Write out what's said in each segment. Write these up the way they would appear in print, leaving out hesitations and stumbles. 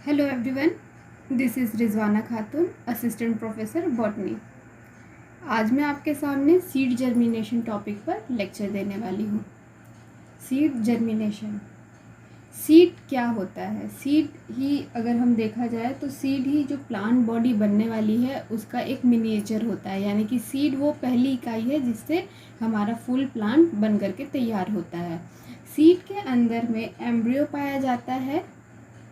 Hello everyone, this is Rizwana Khatoon, assistant professor botany. आज मैं आपके सामने सीड जर्मिनेशन टॉपिक पर लेक्चर देने वाली हूँ। सीड जर्मिनेशन, सीड क्या होता है? सीड ही अगर हम देखा जाए तो सीड ही जो प्लांट बॉडी बनने वाली है उसका एक मिनिएचर होता है, यानी कि सीड वो पहली इकाई है जिससे हमारा फुल प्लांट बन करके तैयार होता है। सीड के अंदर में एम्ब्रियो पाया जाता है।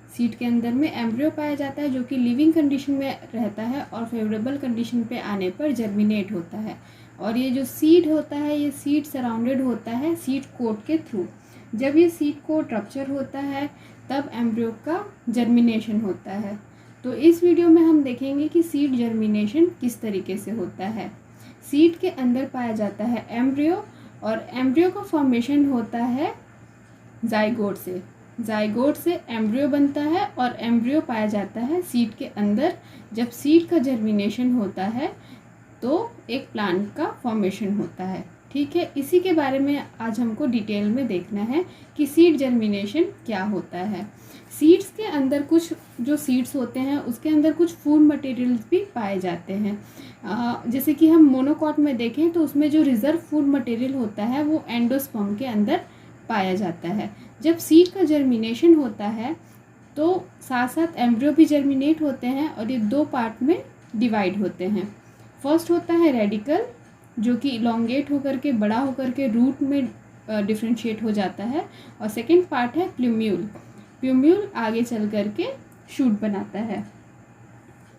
सीड के अंदर में एम्ब्रियो पाया जाता है जो कि लिविंग कंडीशन में रहता है और फेवरेबल कंडीशन पे आने पर जर्मिनेट होता है। और ये जो सीड होता है ये सीड सराउंडेड होता है सीड कोट के थ्रू। जब ये सीड कोट रप्चर होता है तब एम्ब्रियो का जर्मिनेशन होता है। तो इस वीडियो में हम देखेंगे कि सीड जर्मिनेशन किस तरीके से होता है। सीड के अंदर पाया जाता है एम्ब्रियो और एम्ब्रियो का फॉर्मेशन होता है जाइगोट से। जाइगोट से एम्ब्रियो बनता है और एम्ब्रियो पाया जाता है सीड के अंदर। जब सीड का जर्मिनेशन होता है तो एक प्लांट का फॉर्मेशन होता है। ठीक है, इसी के बारे में आज हमको डिटेल में देखना है कि सीड जर्मिनेशन क्या होता है। सीड्स के अंदर कुछ जो सीड्स होते हैं उसके अंदर कुछ फूड मटेरियल्स भी पाए जाते हैं। जैसे कि हम मोनोकॉट में देखें तो उसमें जो रिजर्व फूड मटेरियल होता है वो एंडोस्पर्म के अंदर पाया जाता है। जब सीड का जर्मिनेशन होता है तो साथ साथ एम्ब्रियो भी जर्मिनेट होते हैं और ये दो पार्ट में डिवाइड होते हैं। फर्स्ट होता है रेडिकल जो कि इलोंगेट होकर के बड़ा होकर के रूट में डिफ्रेंशिएट हो जाता है, और सेकेंड पार्ट है प्लूम्यूल। प्लूम्यूल आगे चल कर के शूट बनाता है।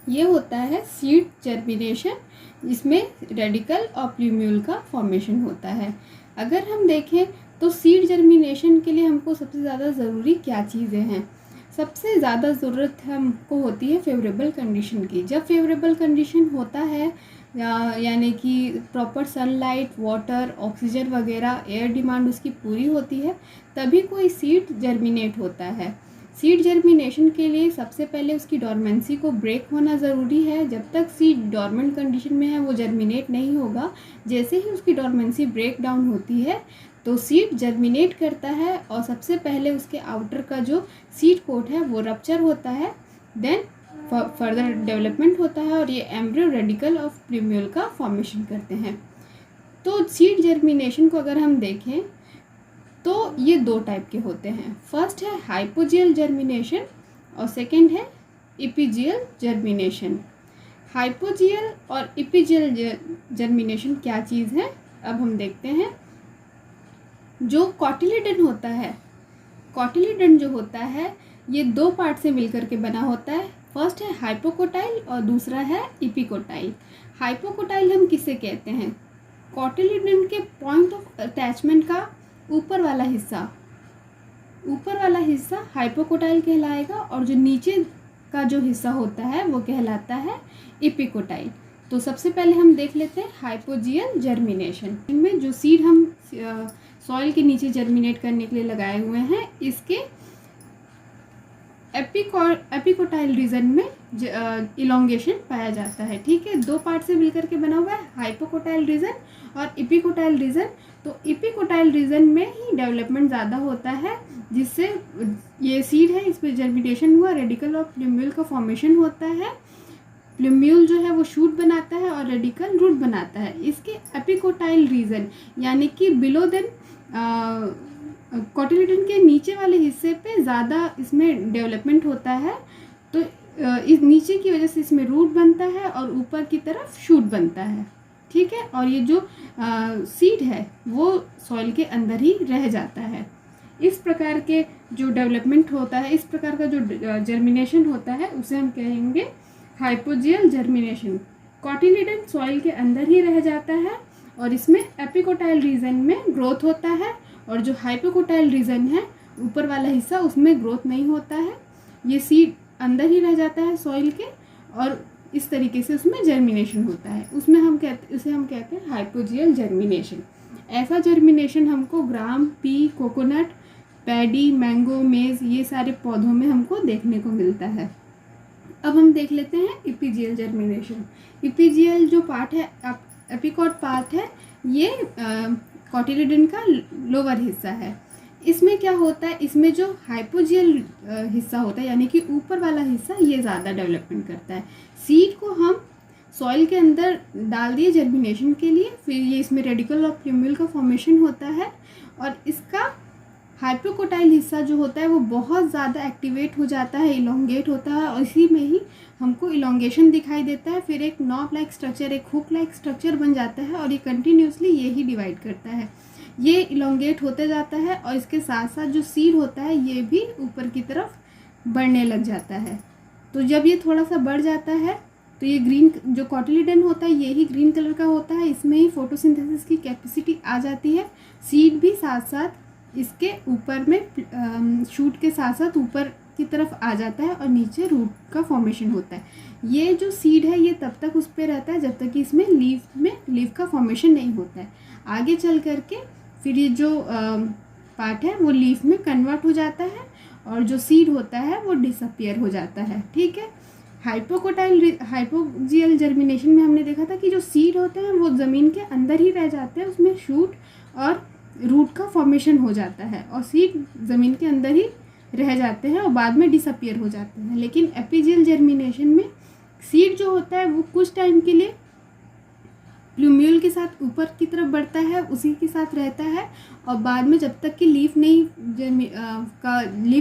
ये होता है सीड जर्मिनेशन, जिसमें रेडिकल और प्लूम्यूल का फॉर्मेशन होता है। अगर हम देखें तो सीड जर्मिनेशन के लिए हमको सबसे ज़्यादा ज़रूरी क्या चीज़ें हैं? सबसे ज़्यादा ज़रूरत हमको होती है फेवरेबल कंडीशन की। जब फेवरेबल कंडीशन होता है यानी कि प्रॉपर सनलाइट, वाटर, ऑक्सीजन वगैरह, एयर डिमांड उसकी पूरी होती है, तभी कोई सीड जर्मिनेट होता है। सीड जर्मिनेशन के लिए सबसे पहले उसकी डॉर्मेंसी को ब्रेक होना ज़रूरी है। जब तक सीड डॉर्मेंट कंडीशन में है वो जर्मिनेट नहीं होगा। जैसे ही उसकी डॉर्मेंसी ब्रेक डाउन होती है तो सीड जर्मिनेट करता है और सबसे पहले उसके आउटर का जो सीड कोट है वो रप्चर होता है, देन फर्दर डेवलपमेंट होता है और ये एम्ब्रियो, रेडिकल और प्लूम्यूल का फॉर्मेशन करते हैं। तो सीड जर्मिनेशन को अगर हम देखें तो ये दो टाइप के होते हैं। फर्स्ट है हाइपोजियल जर्मिनेशन और सेकेंड है इपिजियल जर्मिनेशन। हाइपोजियल और इपिजियल जर्मिनेशन क्या चीज़ है अब हम देखते हैं। जो कॉटिलिडन होता है, कॉटिलिडन जो होता है ये दो पार्ट से मिलकर के बना होता है। फर्स्ट है हाइपोकोटाइल और दूसरा है इपिकोटाइल। हाइपोकोटाइल हम किसे कहते हैं? कॉटिलिडन के पॉइंट ऑफ अटैचमेंट का ऊपर वाला हिस्सा हाइपोकोटाइल कहलाएगा और जो नीचे का जो हिस्सा होता है वो कहलाता है इपिकोटाइल। तो सबसे पहले हम देख लेते हैं हाइपोजियल जर्मिनेशन। इनमें जो सीड हम सॉइल के नीचे जर्मिनेट करने के लिए लगाए हुए हैं, इसके एपिकोटाइल रीजन में इलोंगेशन पाया जाता है। ठीक है, दो पार्ट से मिलकर के बना हुआ है, हाइपोकोटाइल रीजन और इपिकोटाइल रीजन। तो इपिकोटाइल रीजन में ही डेवलपमेंट ज़्यादा होता है, जिससे ये सीड है इस पर जर्मिनेशन हुआ, रेडिकल और प्लूम्यूल का फॉर्मेशन होता है। प्लूम्यूल जो है वो शूट बनाता है और रेडिकल रूट बनाता है। इसके एपिकोटाइल रीजन यानी कि बिलो देन कॉटिलिडन के नीचे वाले हिस्से पे ज़्यादा इसमें डेवलपमेंट होता है। तो इस नीचे की वजह से इसमें रूट बनता है और ऊपर की तरफ शूट बनता है। ठीक है, और ये जो सीड है वो सॉइल के अंदर ही रह जाता है। इस प्रकार के जो डेवलपमेंट होता है, इस प्रकार का जो जर्मिनेशन होता है उसे हम कहेंगे हाइपोजियल जर्मिनेशन। कॉटिलिडन सॉइल के अंदर ही रह जाता है और इसमें एपिकोटाइल रीजन में ग्रोथ होता है, और जो हाइपोकोटाइल रीजन है ऊपर वाला हिस्सा उसमें ग्रोथ नहीं होता है। ये सीड अंदर ही रह जाता है सॉइल के और इस तरीके से उसमें जर्मिनेशन होता है। उसे हम कहते हैं हाइपोजियल जर्मिनेशन। ऐसा जर्मिनेशन हमको ग्राम, पी, कोकोनट, पैडी, मैंगो, मेज ये सारे पौधों में हमको देखने को मिलता है। अब हम देख लेते हैं इपिजियल जर्मिनेशन। इपिजियल जो पार्ट है, एपिकॉट पार्ट है, ये कॉटिलिडन का लोअर हिस्सा है। इसमें क्या होता है, इसमें जो हाइपोजियल हिस्सा होता है यानी कि ऊपर वाला हिस्सा, ये ज़्यादा डेवलपमेंट करता है। सीड को हम सॉइल के अंदर डाल दिए जर्मिनेशन के लिए, फिर ये इसमें रेडिकल और प्लूम्यूल का फॉर्मेशन होता है, और इसका हाइपोकोटाइल हिस्सा जो होता है वो बहुत ज़्यादा एक्टिवेट हो जाता है, इलोंगेट होता है, और इसी में ही हमको इलोंगेशन दिखाई देता है। फिर एक नॉब लाइक स्ट्रक्चर, एक हुक लाइक स्ट्रक्चर बन जाता है, और ये कंटिन्यूसली ये ही डिवाइड करता है, ये इलोंगेट होते जाता है, और इसके साथ साथ जो सीड होता है ये भी ऊपर की तरफ बढ़ने लग जाता है। तो जब ये थोड़ा सा बढ़ जाता है तो ये ग्रीन जो कॉटिलीडन होता है ये ही ग्रीन कलर का होता है, इसमें ही फोटोसिंथेसिस की कैपेसिटी आ जाती है। सीड भी साथ साथ इसके ऊपर में शूट के साथ साथ ऊपर की तरफ आ जाता है, और नीचे रूट का फॉर्मेशन होता है। ये जो सीड है ये तब तक उस पर रहता है जब तक कि इसमें लीफ का फॉर्मेशन नहीं होता है। आगे चल करके फिर ये जो पार्ट है वो लीफ में कन्वर्ट हो जाता है, और जो सीड होता है वो डिसअपियर हो जाता है। ठीक है, हाइपोजियल जर्मिनेशन में हमने देखा था कि जो सीड होते हैं वो ज़मीन के अंदर ही रह जाते हैं, उसमें शूट और रूट का फॉर्मेशन हो जाता है, और सीड ज़मीन के अंदर ही रह जाते हैं और बाद में डिसअपियर हो जाते हैं। लेकिन एपिजियल जर्मिनेशन में सीड जो होता है वो कुछ टाइम के लिए प्लूम्यूल के साथ ऊपर की तरफ बढ़ता है, उसी के साथ रहता है, और बाद में जब तक कि लीफ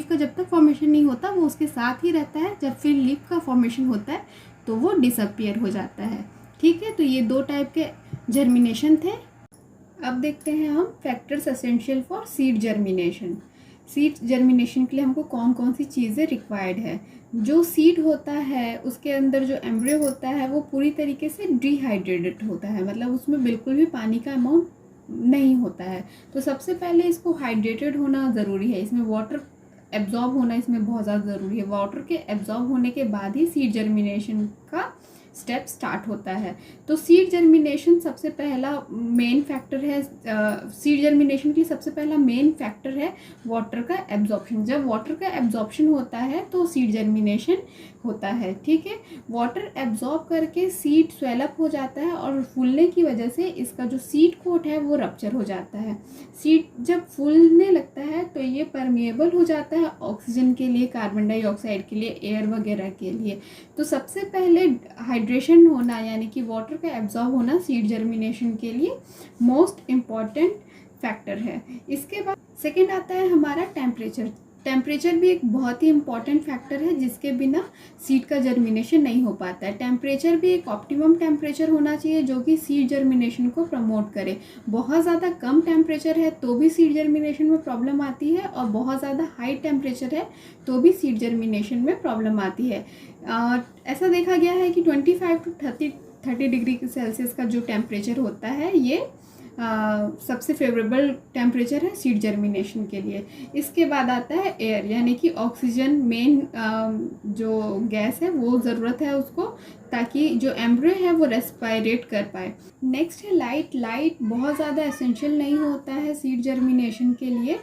का जब तक फॉर्मेशन नहीं होता वो उसके साथ ही रहता है। जब फिर लीफ का फॉर्मेशन होता है तो वो डिसअपियर हो जाता है। ठीक है, तो ये दो टाइप के जर्मिनेशन थे। अब देखते हैं हम factors essential for seed germination. Seed germination के लिए हमको कौन कौन सी चीज़ें रिक्वायर्ड है। जो सीड होता है उसके अंदर जो एम्ब्रियो होता है वो पूरी तरीके से डिहाइड्रेटेड होता है, मतलब उसमें बिल्कुल भी पानी का अमाउंट नहीं होता है। तो सबसे पहले इसको हाइड्रेटेड होना ज़रूरी है, इसमें वाटर एब्जॉर्ब होना इसमें बहुत ज़्यादा ज़रूरी है। वाटर के एब्जॉर्ब होने के बाद ही सीड जर्मिनेशन का स्टेप स्टार्ट होता है। तो सीड जर्मिनेशन सबसे पहला मेन फैक्टर है, सीड जर्मिनेशन के लिए सबसे पहला मेन फैक्टर है वाटर का एब्जॉर्प्शन। जब वाटर का एब्जॉर्प्शन होता है तो सीड जर्मिनेशन होता है। ठीक है, वाटर एब्जॉर्ब करके सीड स्वेलअप हो जाता है, और फूलने की वजह से इसका जो सीड कोट है वो रप्चर हो जाता है। सीड जब फूलने लगता है तो ये परमिएबल हो जाता है ऑक्सीजन के लिए, कार्बन डाइऑक्साइड के लिए, एयर वगैरह के लिए। तो सबसे पहले हाइड्रेशन होना यानी कि वाटर का एब्जॉर्ब होना सीड जर्मिनेशन के लिए मोस्ट इम्पॉर्टेंट फैक्टर है। इसके बाद सेकेंड आता है हमारा टेम्परेचर। टेम्परेचर भी एक बहुत ही इम्पॉर्टेंट फैक्टर है जिसके बिना सीड का जर्मिनेशन नहीं हो पाता है। टेम्परेचर भी एक ऑप्टिमम टेम्परेचर होना चाहिए जो कि सीड जर्मिनेशन को प्रमोट करे। बहुत ज़्यादा कम टेम्परेचर है तो भी सीड जर्मिनेशन में प्रॉब्लम आती है, और बहुत ज़्यादा हाई टेम्परेचर है तो भी सीड जर्मिनेशन में प्रॉब्लम आती है। ऐसा देखा गया है कि 25 to 30 डिग्री सेल्सियस का जो टेम्परेचर होता है ये सबसे फेवरेबल टेम्परेचर है सीड जर्मिनेशन के लिए। इसके बाद आता है एयर, यानी कि ऑक्सीजन मेन जो गैस है वो ज़रूरत है उसको, ताकि जो एम्ब्रियो है वो रेस्पायरेट कर पाए। नेक्स्ट है लाइट। लाइट बहुत ज़्यादा एसेंशियल नहीं होता है सीड जर्मिनेशन के लिए,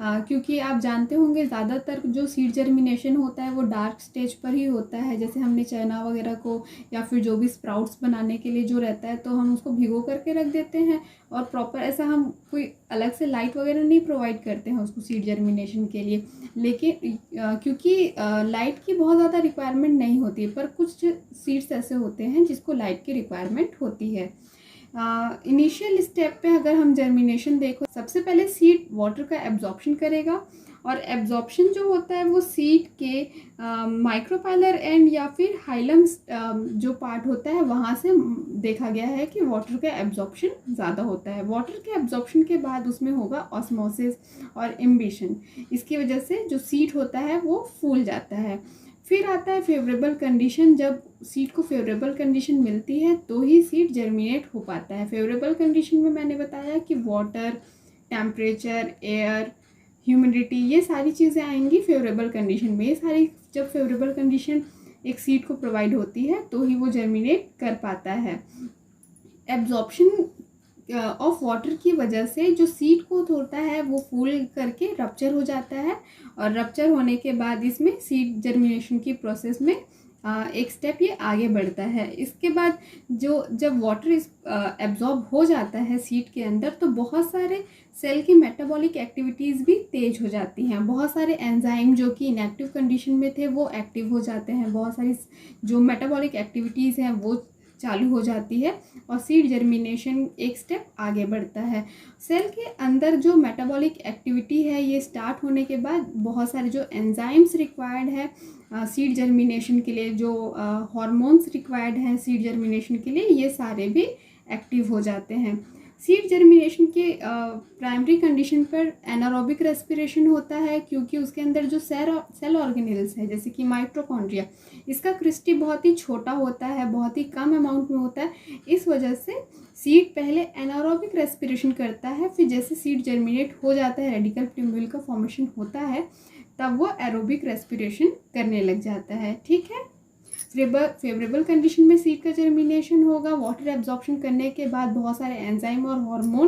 क्योंकि आप जानते होंगे ज़्यादातर जो सीड जर्मिनेशन होता है वो डार्क स्टेज पर ही होता है। जैसे हमने चना वगैरह को या फिर जो भी स्प्राउट्स बनाने के लिए जो रहता है तो हम उसको भिगो करके रख देते हैं, और प्रॉपर ऐसा हम कोई अलग से लाइट वगैरह नहीं प्रोवाइड करते हैं उसको सीड जर्मिनेशन के लिए। लेकिन क्योंकि लाइट की बहुत ज़्यादा रिक्वायरमेंट नहीं होती है, पर कुछ सीड्स ऐसे होते हैं जिसको लाइट की रिक्वायरमेंट होती है। इनिशियल स्टेप पे अगर हम जर्मिनेशन देखो, सबसे पहले सीड वाटर का एब्जॉर्प्शन करेगा, और एब्जॉर्प्शन जो होता है वो सीड के माइक्रोपाइलर एंड या फिर हाइलम जो पार्ट होता है वहाँ से देखा गया है कि वाटर का एब्जॉर्प्शन ज़्यादा होता है। वाटर के एब्जॉर्प्शन के बाद उसमें होगा ऑस्मोसिस और इम्बिशन, इसकी वजह से जो सीड होता है वो फूल जाता है। फिर आता है फेवरेबल कंडीशन। जब सीड को फेवरेबल कंडीशन मिलती है तो ही सीड जर्मिनेट हो पाता है। फेवरेबल कंडीशन में मैंने बताया कि वाटर, टेम्परेचर, एयर, ह्यूमिडिटी, ये सारी चीज़ें आएंगी फेवरेबल कंडीशन में। ये सारी जब फेवरेबल कंडीशन एक सीड को प्रोवाइड होती है तो ही वो जर्मिनेट कर पाता है। एब्जॉर्प्शन ऑफ वाटर की वजह से जो सीड कोट होता है वो फूल करके रप्चर हो जाता है, और रप्चर होने के बाद इसमें सीड जर्मिनेशन की प्रोसेस में एक स्टेप ये आगे बढ़ता है। इसके बाद जब वाटर एब्जॉर्ब हो जाता है सीड के अंदर, तो बहुत सारे सेल की मेटाबॉलिक एक्टिविटीज़ भी तेज हो जाती हैं। बहुत सारे एंजाइम जो कि इनएक्टिव कंडीशन में थे वो एक्टिव हो जाते हैं। बहुत सारी जो मेटाबॉलिक एक्टिविटीज़ हैं वो चालू हो जाती है और सीड जर्मिनेशन एक स्टेप आगे बढ़ता है। सेल के अंदर जो मेटाबॉलिक एक्टिविटी है ये स्टार्ट होने के बाद बहुत सारे जो एंजाइम्स रिक्वायर्ड है सीड जर्मिनेशन के लिए, जो हार्मोन्स रिक्वायर्ड हैं सीड जर्मिनेशन के लिए, ये सारे भी एक्टिव हो जाते हैं। सीड जर्मिनेशन के प्राइमरी कंडीशन पर एनारोबिक रेस्पिरेशन होता है, क्योंकि उसके अंदर जो सेल ऑर्गेनेल्स है जैसे कि माइटोकॉन्ड्रिया, इसका क्रिस्टी बहुत ही छोटा होता है, बहुत ही कम अमाउंट में होता है। इस वजह से सीड पहले एनारोबिक रेस्पिरेशन करता है, फिर जैसे सीड जर्मिनेट हो जाता है, रेडिकल प्यूम्यूल का फॉर्मेशन होता है, तब वो एरोबिक रेस्पिरेशन करने लग जाता है। ठीक है, फेवरेबल कंडीशन में सीड का जर्मिनेशन होगा। वाटर एब्जॉर्प्शन करने के बाद बहुत सारे एंजाइम और हार्मोन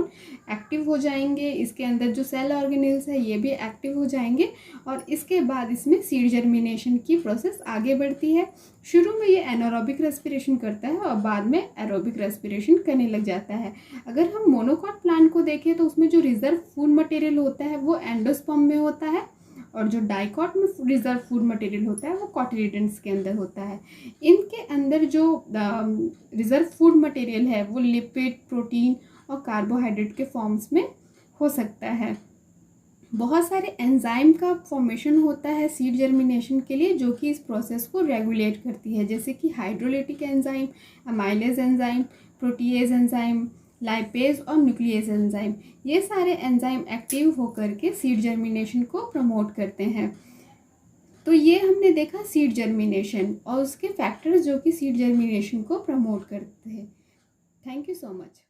एक्टिव हो जाएंगे। इसके अंदर जो सेल ऑर्गेनेल्स है ये भी एक्टिव हो जाएंगे और इसके बाद इसमें सीड जर्मिनेशन की प्रोसेस आगे बढ़ती है। शुरू में ये एनारोबिक रेस्पिरेशन करता है और बाद में एरोबिक रेस्पिरेशन करने लग जाता है। अगर हम मोनोकॉट प्लांट को देखें तो उसमें जो रिजर्व फूड मटेरियल होता है वो एंडोस्पर्म में होता है और जो डाइकॉट में रिजर्व फूड मटेरियल होता है वो कॉटिलिडन्स के अंदर होता है। इनके अंदर जो रिजर्व फूड मटेरियल है वो लिपिड, प्रोटीन और कार्बोहाइड्रेट के फॉर्म्स में हो सकता है। बहुत सारे एंजाइम का फॉर्मेशन होता है सीड जर्मिनेशन के लिए, जो कि इस प्रोसेस को रेगुलेट करती है, जैसे कि hydrolytic enzyme, amylase enzyme, protease enzyme, lipase और न्यूक्लियस एंजाइम। ये सारे एंजाइम एक्टिव होकर के सीड जर्मिनेशन को प्रमोट करते हैं। तो ये हमने देखा सीड जर्मिनेशन और उसके फैक्टर्स जो कि सीड जर्मिनेशन को प्रमोट करते हैं। Thank you so much.